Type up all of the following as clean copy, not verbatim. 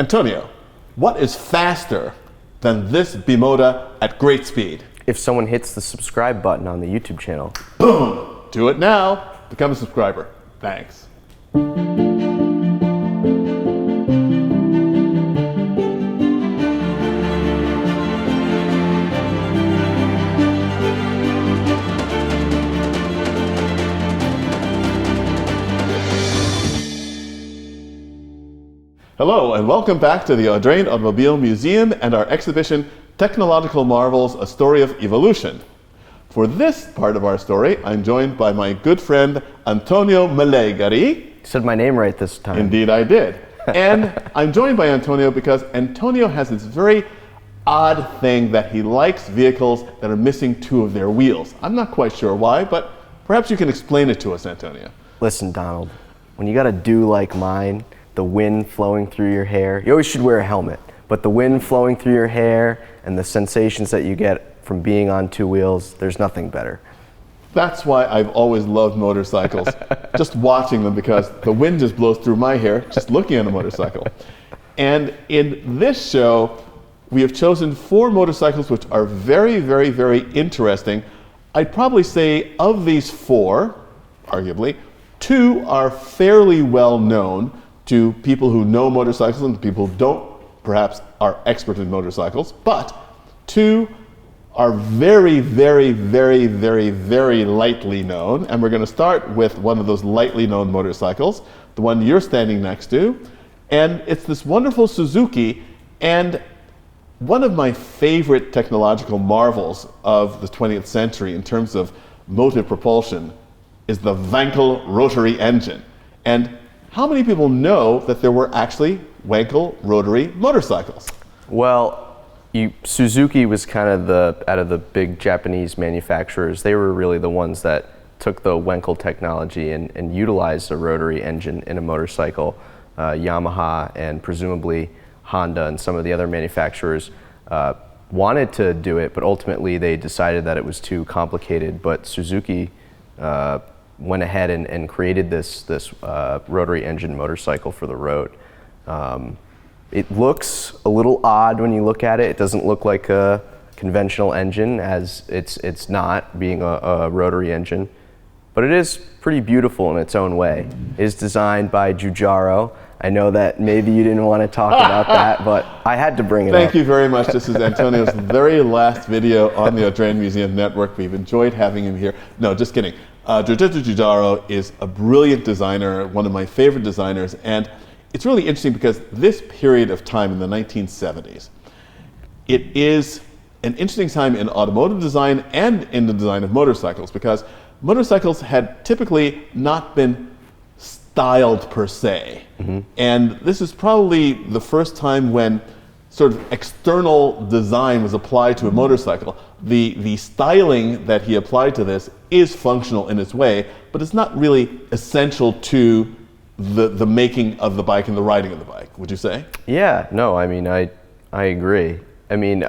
Antonio, what is faster than this Bimota at great speed? If someone hits the subscribe button on the YouTube channel. Boom! Do it now. Become a subscriber. Thanks. Hello and welcome back to the Audrain Automobile Museum and our exhibition, Technological Marvels, A Story of Evolution. For this part of our story, I'm joined by my good friend, Antonio Malegari. You said my name right this time. Indeed I did. And I'm joined by Antonio because Antonio has this very odd thing that he likes vehicles that are missing two of their wheels. I'm not quite sure why, but perhaps you can explain it to us, Antonio. Listen, Donald, when you got a do like mine, the wind flowing through your hair, you always should wear a helmet, but the wind flowing through your hair and the sensations that you get from being on two wheels, there's nothing better. That's why I've always loved motorcycles, just watching them, because the wind just blows through my hair just looking at a motorcycle. And in this show, we have chosen 4 motorcycles which are very, very, very interesting. I'd probably say of these 4, arguably, 2 are fairly well known to people who know motorcycles and people who don't perhaps are expert in motorcycles, but 2 are very, very, very, very, very lightly known. And we're going to start with one of those lightly known motorcycles, the one you're standing next to. And it's this wonderful Suzuki, and one of my favorite technological marvels of the 20th century in terms of motive propulsion is the Wankel rotary engine. And how many people know that there were actually Wankel rotary motorcycles? Well, Suzuki was kind of out of the big Japanese manufacturers, they were really the ones that took the Wankel technology and utilized a rotary engine in a motorcycle. Yamaha and presumably Honda and some of the other manufacturers wanted to do it, but ultimately they decided that it was too complicated. But Suzuki went ahead and created this rotary engine motorcycle for the road. It looks a little odd when you look at it. It doesn't look like a conventional engine, as it's not, being a rotary engine, but it is pretty beautiful in its own way. It is designed by Giugiaro. I know that maybe you didn't want to talk about that, but I had to bring it up. Thank you very much. This is Antonio's very last video on the Audrain Museum Network. We've enjoyed having him here. No, just kidding. Giugiaro is a brilliant designer, one of my favorite designers, and it's really interesting because this period of time in the 1970s, it is an interesting time in automotive design and in the design of motorcycles, because motorcycles had typically not been styled per se. Mm-hmm. And this is probably the first time when sort of external design was applied to a motorcycle. The styling that he applied to this is functional in its way, but it's not really essential to the making of the bike and the riding of the bike, would you say? Yeah, no, I mean, I agree. I mean,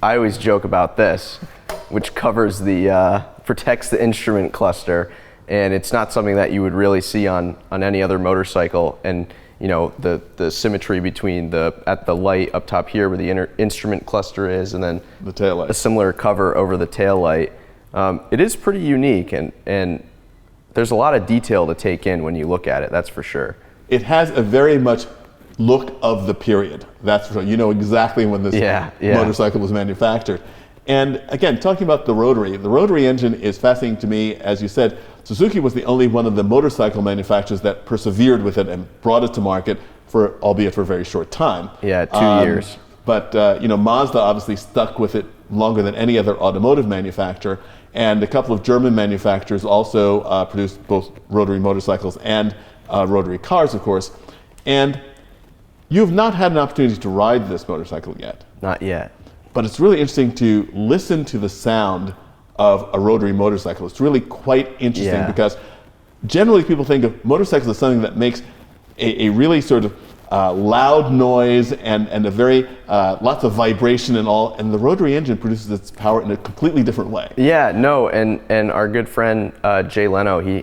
I always joke about this, which covers protects the instrument cluster, and it's not something that you would really see on any other motorcycle. And you know, the symmetry between at the light up top here where the instrument cluster is, and then the taillight, a similar cover over the taillight. It is pretty unique, and there's a lot of detail to take in when you look at it, that's for sure. It has a very much look of the period, that's for sure. You know exactly when this motorcycle was manufactured. And again, talking about the rotary engine is fascinating to me. As you said, Suzuki was the only one of the motorcycle manufacturers that persevered with it and brought it to market, albeit for a very short time. Yeah, 2 years. But you know, Mazda obviously stuck with it longer than any other automotive manufacturer, and a couple of German manufacturers also produced both rotary motorcycles and rotary cars, of course. And you've not had an opportunity to ride this motorcycle yet. Not yet. But it's really interesting to listen to the sound of a rotary motorcycle. It's really quite interesting because generally people think of motorcycles as something that makes a really sort of loud noise and a very lots of vibration and all, and the rotary engine produces its power in a completely different way. Yeah, no, and our good friend Jay Leno, he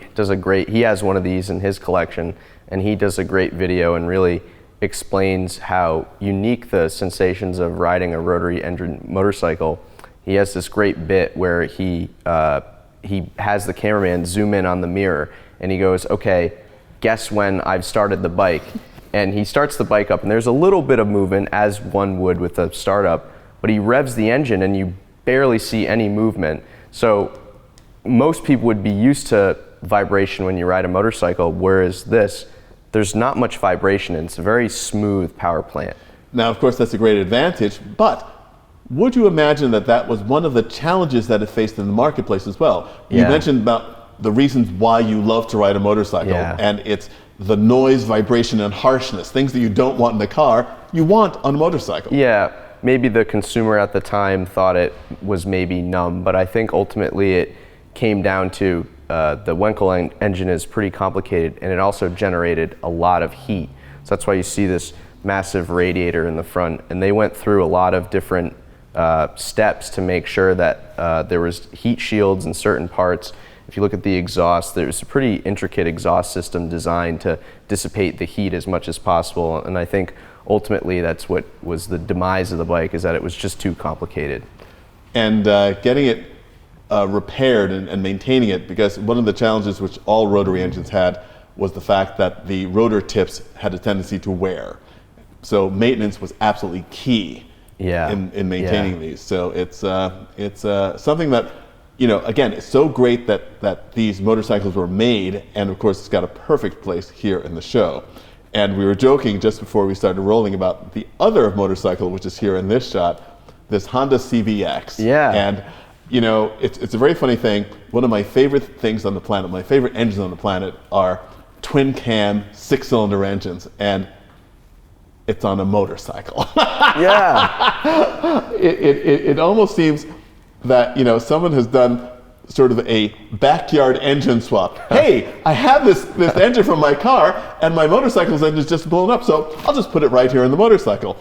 has one of these in his collection, and he does a great video and really explains how unique the sensations of riding a rotary engine motorcycle. He has this great bit where he has the cameraman zoom in on the mirror, and he goes, okay, guess when I've started the bike. And he starts the bike up, and there's a little bit of movement, as one would with a startup, but he revs the engine and you barely see any movement. So most people would be used to vibration when you ride a motorcycle, whereas there's not much vibration, and it's a very smooth power plant. Now, of course, that's a great advantage, but would you imagine that that was one of the challenges that it faced in the marketplace as well? You mentioned about the reasons why you love to ride a motorcycle, and it's the noise, vibration, and harshness, things that you don't want in the car, you want on a motorcycle. Yeah, maybe the consumer at the time thought it was maybe numb, but I think ultimately it came down to the Wankel engine is pretty complicated, and it also generated a lot of heat. So that's why you see this massive radiator in the front, and they went through a lot of different steps to make sure that there was heat shields in certain parts. If you look at the exhaust, there's a pretty intricate exhaust system designed to dissipate the heat as much as possible, and I think ultimately that's what was the demise of the bike, is that it was just too complicated. And getting it repaired and maintaining it, because one of the challenges which all rotary engines had was the fact that the rotor tips had a tendency to wear. So maintenance was absolutely key in maintaining these. So it's something that, you know, again, it's so great that these motorcycles were made, and of course it's got a perfect place here in the show. And we were joking just before we started rolling about the other motorcycle, which is here in this shot, this Honda CVX. Yeah. And you know, it's a very funny thing. One of my favorite things on the planet, my favorite engines on the planet, are twin cam 6-cylinder engines, and it's on a motorcycle. Yeah. It almost seems that, you know, someone has done sort of a backyard engine swap. Hey, I have this engine from my car, and my motorcycle's engine's just blown up, so I'll just put it right here in the motorcycle.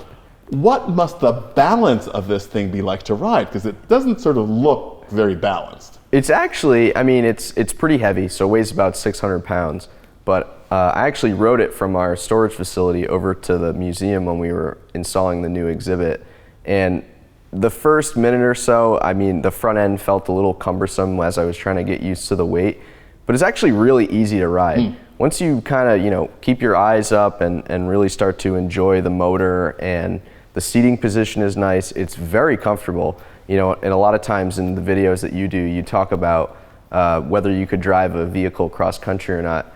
What must the balance of this thing be like to ride? Because it doesn't sort of look very balanced. It's actually, I mean, it's pretty heavy, so it weighs about 600 pounds. But I actually rode it from our storage facility over to the museum when we were installing the new exhibit. And the first minute or so, I mean, the front end felt a little cumbersome as I was trying to get used to the weight, but it's actually really easy to ride. Once you kind of, you know, keep your eyes up and really start to enjoy the motor, and the seating position is nice, it's very comfortable. You know, and a lot of times in the videos that you do, you talk about whether you could drive a vehicle cross country or not.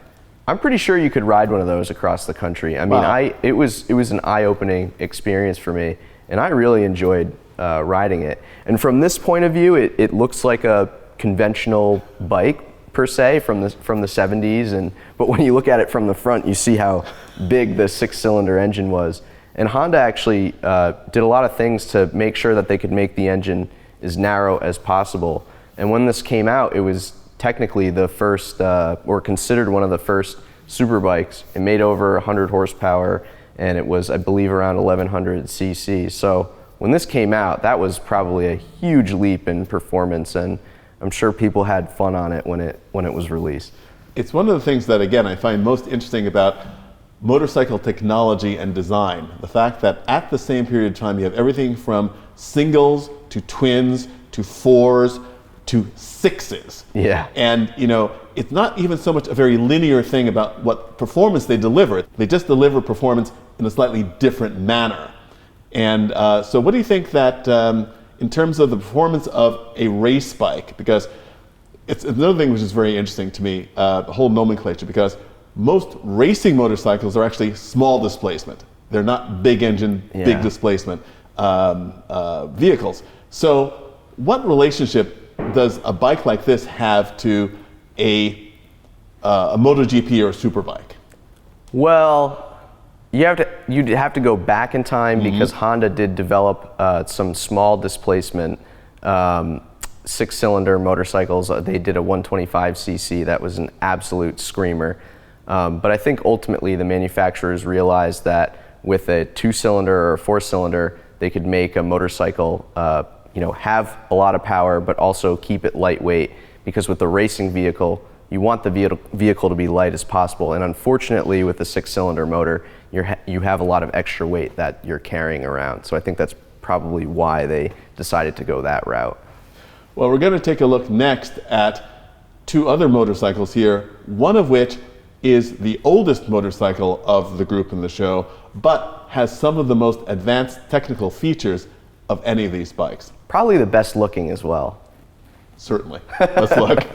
I'm pretty sure you could ride one of those across the country. I mean, Wow. it was an eye-opening experience for me, and I really enjoyed riding it. And from this point of view, it looks like a conventional bike per se from the 70s, but when you look at it from the front, you see how big the 6-cylinder engine was. And Honda actually did a lot of things to make sure that they could make the engine as narrow as possible. And when this came out, it was technically the first, or considered one of the first super bikes. It made over 100 horsepower, and it was, I believe, around 1100 cc. So when this came out, that was probably a huge leap in performance, and I'm sure people had fun on it when it was released. It's one of the things that, again, I find most interesting about motorcycle technology and design. The fact that at the same period of time, you have everything from singles to twins to fours to sixes. Yeah. And, you know, it's not even so much a very linear thing about what performance they deliver. They just deliver performance in a slightly different manner. And so what do you think that, in terms of the performance of a race bike, because it's another thing which is very interesting to me, the whole nomenclature, because most racing motorcycles are actually small displacement. They're not big engine, big displacement vehicles. So what relationship does a bike like this have to a MotoGP or a superbike? Well, you'd have to go back in time, because Honda did develop some small displacement 6-cylinder motorcycles. They did a 125cc that was an absolute screamer. But I think ultimately the manufacturers realized that with a 2-cylinder or a 4-cylinder, they could make a motorcycle you know, have a lot of power, but also keep it lightweight, because with the racing vehicle, you want the vehicle to be light as possible. And unfortunately, with the 6-cylinder motor, you have a lot of extra weight that you're carrying around. So I think that's probably why they decided to go that route. Well, we're going to take a look next at two other motorcycles here, one of which is the oldest motorcycle of the group in the show, but has some of the most advanced technical features of any of these bikes. Probably the best looking as well. Certainly. Let's look.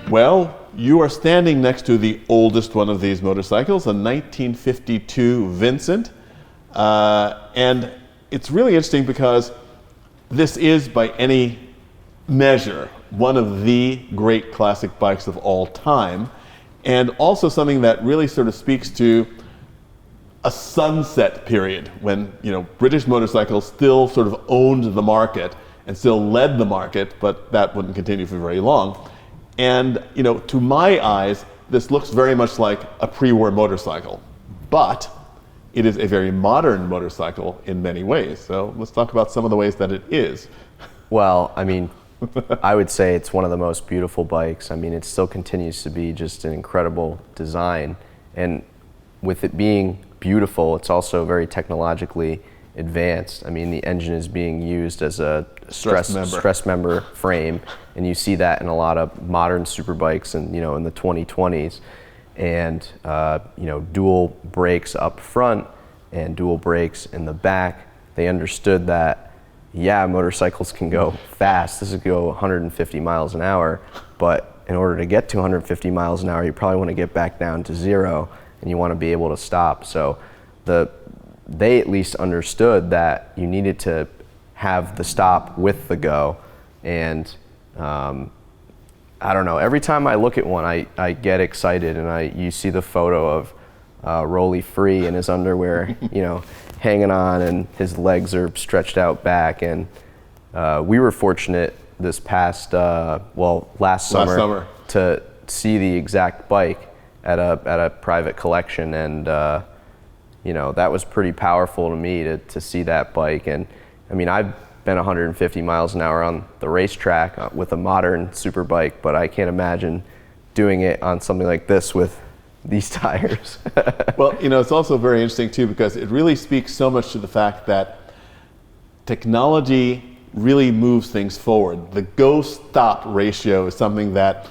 Well, you are standing next to the oldest one of these motorcycles, a 1952 Vincent. And it's really interesting because this is, by any measure, one of the great classic bikes of all time, and also something that really sort of speaks to a sunset period when, you know, British motorcycles still sort of owned the market and still led the market, but that wouldn't continue for very long. And, you know, to my eyes, this looks very much like a pre-war motorcycle, but it is a very modern motorcycle in many ways. So let's talk about some of the ways that it is. Well, I mean, I would say it's one of the most beautiful bikes. I mean, it still continues to be just an incredible design. And with it being beautiful, it's also very technologically advanced. I mean, the engine is being used as a stress member frame, and you see that in a lot of modern superbikes and, you know, in the 2020s. And you know, dual brakes up front and dual brakes in the back. They understood that, yeah, motorcycles can go fast. This would go 150 miles an hour, but in order to get to 150 miles an hour, you probably want to get back down to 0, and you want to be able to stop. So they at least understood that you needed to have the stop with the go. And I don't know, every time I look at one, I get excited, and you see the photo of Rolly Free in his underwear, you know, hanging on, and his legs are stretched out back. And we were fortunate this past, last summer to see the exact bike at a private collection, and you know, that was pretty powerful to me to see that bike. And I mean, I've been 150 miles an hour on the racetrack with a modern super bike, but I can't imagine doing it on something like this with these tires. Well, you know, it's also very interesting too, because it really speaks so much to the fact that technology really moves things forward. The go-stop ratio is something that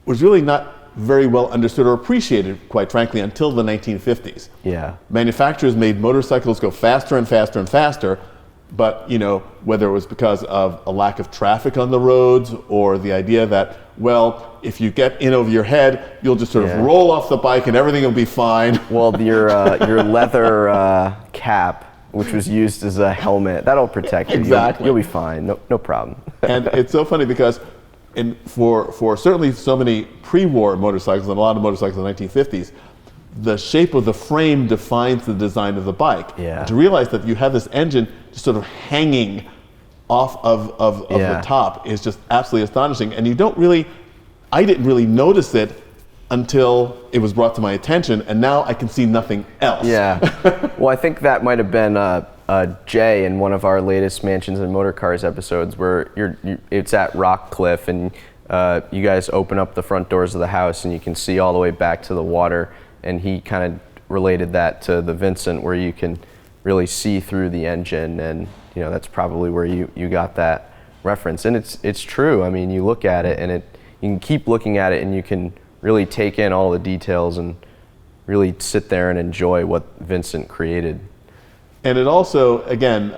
was really not very well understood or appreciated, quite frankly, until the 1950s. Yeah. Manufacturers made motorcycles go faster and faster and faster, but, you know, whether it was because of a lack of traffic on the roads or the idea that, well, if you get in over your head, you'll just sort of roll off the bike and everything will be fine. Well, your leather cap, which was used as a helmet, that'll protect you. Exactly. You'll be fine, no problem. And it's so funny because for certainly so many pre-war motorcycles and a lot of motorcycles in the 1950s, the shape of the frame defines the design of the bike. Yeah. And to realize that you have this engine just sort of hanging off of the top is just absolutely astonishing. And I didn't really notice it until it was brought to my attention, and now I can see nothing else. Yeah. Well, I think that might have been Jay in one of our latest Mansions and Motor Cars episodes, where it's at Rock Cliff, and you guys open up the front doors of the house and you can see all the way back to the water. And he kind of related that to the Vincent, where you can really see through the engine, and you know, that's probably where you got that reference. And it's true. I mean, you look at it, and you can keep looking at it, and you can really take in all the details and really sit there and enjoy what Vincent created. And it also, again,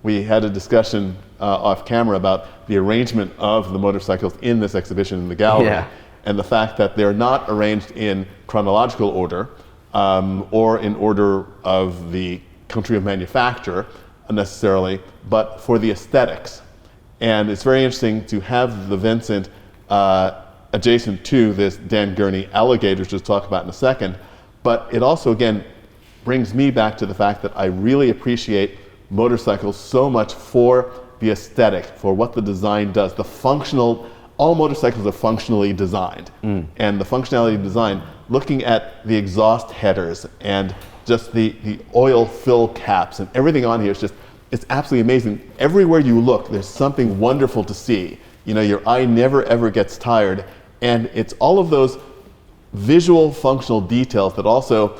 we had a discussion off camera about the arrangement of the motorcycles in this exhibition in the gallery. Yeah. And the fact that they're not arranged in chronological order or in order of the country of manufacture necessarily, but for the aesthetics. And it's very interesting to have the Vincent adjacent to this Dan Gurney Alligator, which we'll talk about in a second. But it also, again, brings me back to the fact that I really appreciate motorcycles so much for the aesthetic, for what the design does, the functional all motorcycles are functionally designed. And the functionality of design, looking at the exhaust headers and just the oil fill caps and everything on here is just, it's absolutely amazing. Everywhere you look, there's something wonderful to see. You know, your eye never ever gets tired. And it's all of those visual functional details that also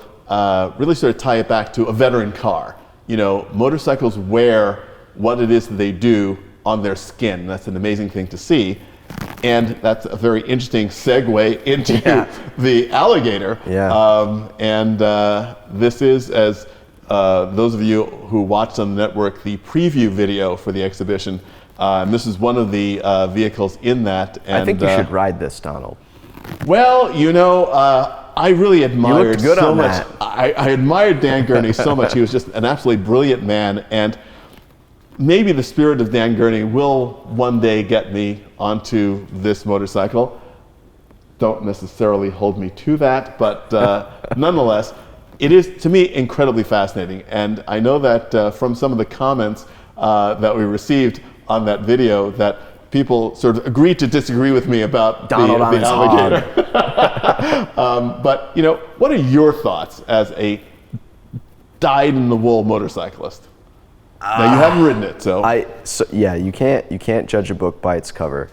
really sort of tie it back to a veteran car. You know, motorcycles wear what it is that they do on their skin. That's an amazing thing to see. And that's a very interesting segue into the Alligator. This is, as those of you who watched on the network, the preview video for the exhibition. And this is one of the vehicles in that. And, I think you should ride this, Donald. Well, you know, I really admired good so on much. that. I admired Dan Gurney so much. He was just an absolutely brilliant man. And maybe the spirit of Dan Gurney will one day get me onto this motorcycle. Don't necessarily hold me to that, but nonetheless, it is, to me, incredibly fascinating. And I know that from some of the comments that we received on that video, that people sort of agreed to disagree with me about the Alligator. But, you know, what are your thoughts as a dyed-in-the-wool motorcyclist? Now, you haven't ridden it, so yeah, you can't judge a book by its cover.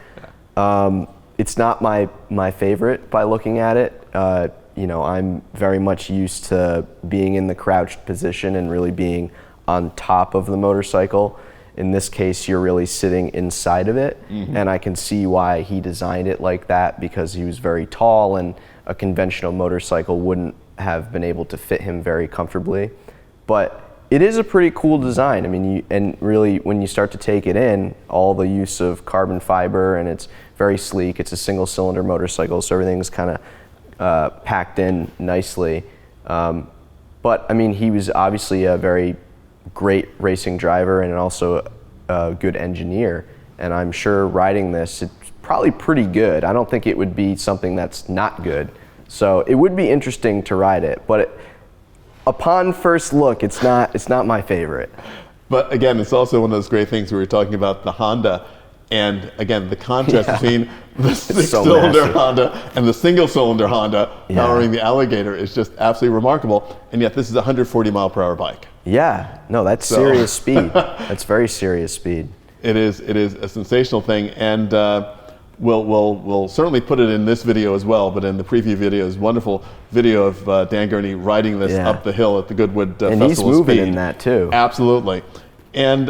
It's not my favorite by looking at it. You know, I'm very much used to being in the crouched position and really being on top of the motorcycle. In this case, you're really sitting inside of it, and I can see why he designed it like that, because he was very tall and a conventional motorcycle wouldn't have been able to fit him very comfortably. But it is a pretty cool design. I mean, and really when you start to take it in, all the use of carbon fiber, and it's very sleek. It's a single cylinder motorcycle, so everything's kind of packed in nicely. But I mean, he was obviously a very great racing driver and also a good engineer. And I'm sure riding this, it's probably pretty good. I don't think it would be something that's not good. So it would be interesting to ride it, but upon first look, it's not my favorite. But again, it's also one of those great things we were talking about the Honda, and again, the contrast between the six-cylinder Honda and the single-cylinder Honda powering the Alligator is just absolutely remarkable. And yet, this is a 140-mile-per-hour bike. Yeah, no, that's serious speed. That's very serious speed. It is a sensational thing, and we'll certainly put it in this video as well. But in the preview video is a wonderful video of Dan Gurney riding this up the hill at the Goodwood Festival and he's moving Speed. In that too. Absolutely, and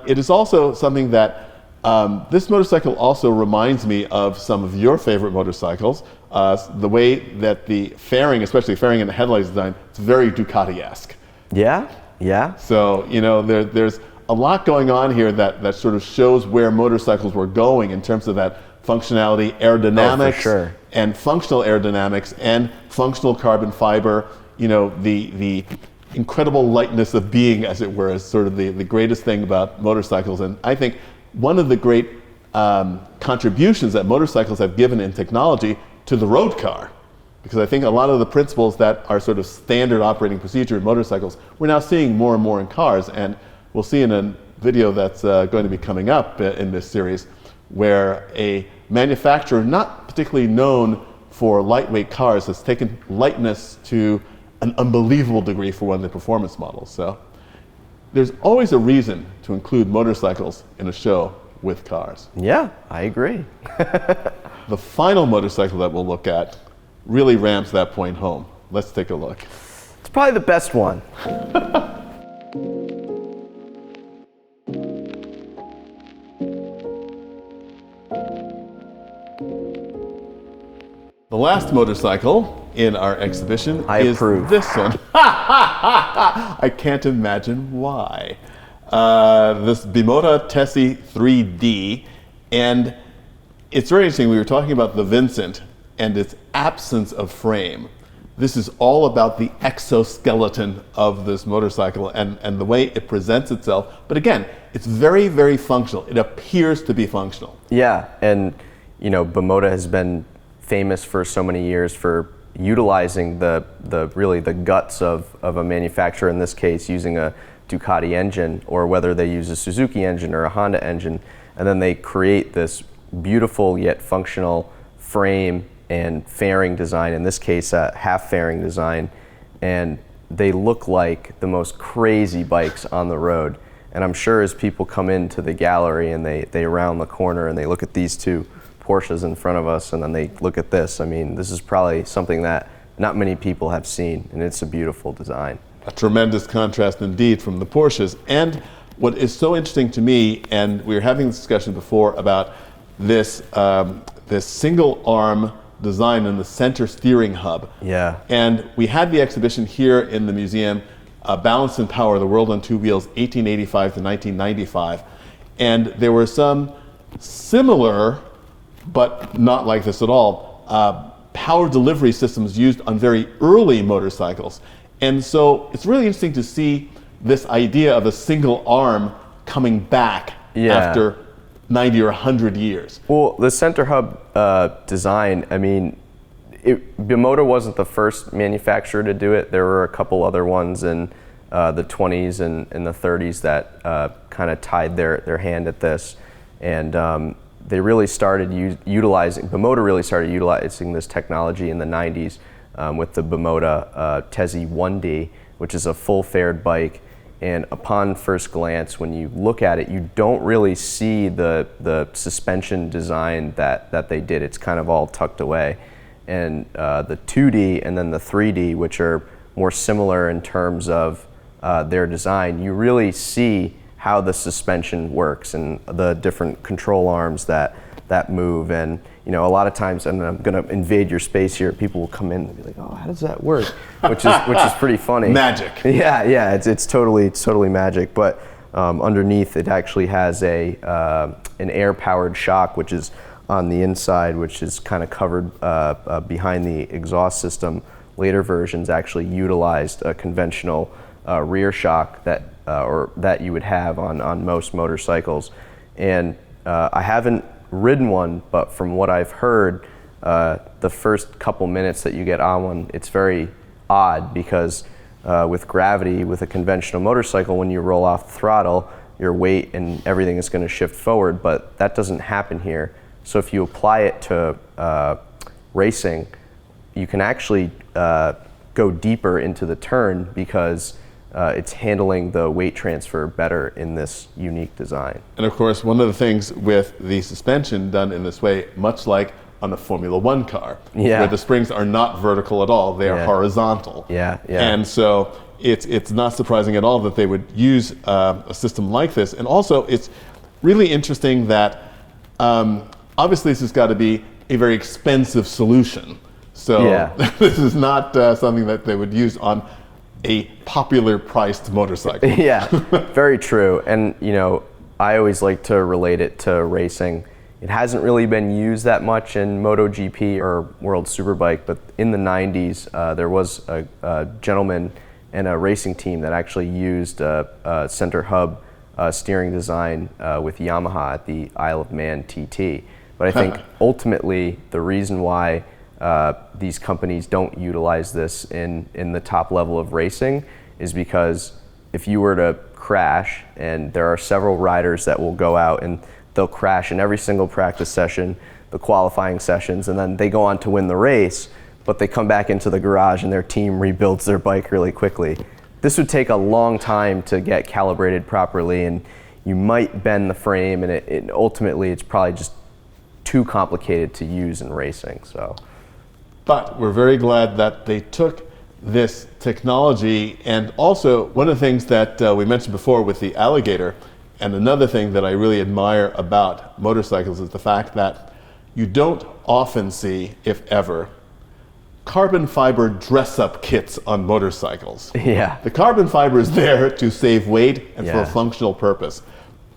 it is also something that this motorcycle also reminds me of some of your favorite motorcycles. The way that the fairing, especially fairing in the headlights design, it's very Ducati-esque. Yeah. Yeah. So, you know, there's a lot going on here that sort of shows where motorcycles were going in terms of that functionality, aerodynamics, and functional aerodynamics, and functional carbon fiber. You know, the incredible lightness of being, as it were, is sort of the greatest thing about motorcycles. And I think one of the great contributions that motorcycles have given in technology to the road car, because I think a lot of the principles that are sort of standard operating procedure in motorcycles, we're now seeing more and more in cars. And we'll see in a video that's going to be coming up in this series, where a manufacturer not particularly known for lightweight cars has taken lightness to an unbelievable degree for one of the performance models. So there's always a reason to include motorcycles in a show with cars. Yeah, I agree. The final motorcycle that we'll look at really ramps that point home. Let's take a look. It's probably the best one. The last motorcycle in our exhibition is this one. I can't imagine why. This Bimota Tesi 3D, and it's very interesting. We were talking about the Vincent and its absence of frame. This is all about the exoskeleton of this motorcycle and the way it presents itself. But again, it's very, very functional. It appears to be functional. Yeah, and you know, Bimota has been famous for so many years for utilizing the guts of a manufacturer, in this case using a Ducati engine, or whether they use a Suzuki engine or a Honda engine, and then they create this beautiful yet functional frame and fairing design, in this case half fairing design, and they look like the most crazy bikes on the road. And I'm sure as people come into the gallery and they round the corner and they look at these two Porsches in front of us and then they look at this, I mean, this is probably something that not many people have seen, and it's a beautiful design. A tremendous contrast indeed from the Porsches. And what is so interesting to me, and we were having this discussion before about this this single arm design in the center steering hub. Yeah. And we had the exhibition here in the museum, Balance and Power, the World on Two Wheels, 1885 to 1995. And there were some similar, but not like this at all, power delivery systems used on very early motorcycles. And so it's really interesting to see this idea of a single arm coming back after 90 or 100 years. Well, the center hub design, I mean, Bimota wasn't the first manufacturer to do it. There were a couple other ones in the 20s and the 30s that kind of tied their hand at this. And they really started Bimota really started utilizing this technology in the 90s with the Bimota Tesi 1D, which is a full faired bike. And upon first glance, when you look at it, you don't really see the suspension design that they did. It's kind of all tucked away. And the 2D and then the 3D, which are more similar in terms of their design, you really see how the suspension works and the different control arms that move. And you know, a lot of times, and I'm going to invade your space here, people will come in and be like, "Oh, how does that work?" which is pretty funny. Magic. Yeah, it's totally magic. But underneath, it actually has an air-powered shock, which is on the inside, which is kind of covered behind the exhaust system. Later versions actually utilized a conventional rear shock that you would have on most motorcycles. And I haven't ridden one, but from what I've heard, the first couple minutes that you get on one, it's very odd because with gravity, with a conventional motorcycle, when you roll off the throttle, your weight and everything is going to shift forward, but that doesn't happen here. So if you apply it to racing, you can actually go deeper into the turn because it's handling the weight transfer better in this unique design. And of course, one of the things with the suspension done in this way, much like on a Formula One car, where the springs are not vertical at all, they are horizontal. Yeah. And so it's not surprising at all that they would use a system like this. And also, it's really interesting that obviously this has got to be a very expensive solution. So this is not something that they would use on a popular priced motorcycle. Yeah, very true. And you know, I always like to relate it to racing. It hasn't really been used that much in MotoGP or World Superbike, but in the 90s, there was a gentleman and a racing team that actually used a center hub steering design with Yamaha at the Isle of Man TT. But I think ultimately the reason why these companies don't utilize this in the top level of racing is because if you were to crash, and there are several riders that will go out and they'll crash in every single practice session, the qualifying sessions, and then they go on to win the race, but they come back into the garage and their team rebuilds their bike really quickly. This would take a long time to get calibrated properly, and you might bend the frame, and it ultimately it's probably just too complicated to use in racing. So. But we're very glad that they took this technology, and also one of the things that we mentioned before with the Alligator, and another thing that I really admire about motorcycles is the fact that you don't often see, if ever, carbon fiber dress-up kits on motorcycles. Yeah. The carbon fiber is there to save weight and for a functional purpose.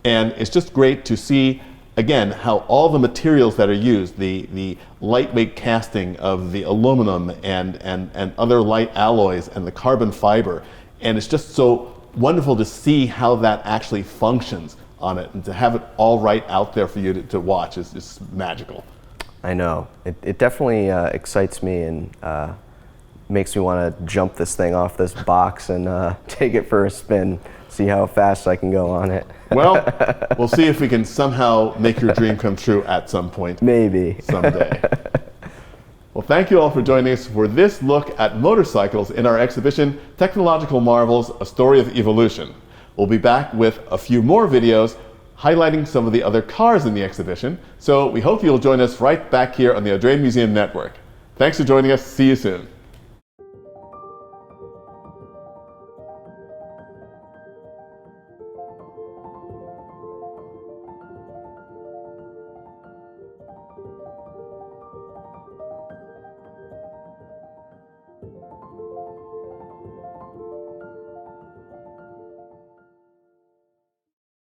And it's just great to see, again, how all the materials that are used, the lightweight casting of the aluminum and other light alloys and the carbon fiber, and it's just so wonderful to see how that actually functions on it, and to have it all right out there for you to watch is just magical. I know. It definitely excites me, and makes me want to jump this thing off this box and take it for a spin, see how fast I can go on it. Well, we'll see if we can somehow make your dream come true at some point. Maybe. Someday. Well, thank you all for joining us for this look at motorcycles in our exhibition, Technological Marvels, A Story of Evolution. We'll be back with a few more videos highlighting some of the other cars in the exhibition, so we hope you'll join us right back here on the Audrain Museum Network. Thanks for joining us. See you soon.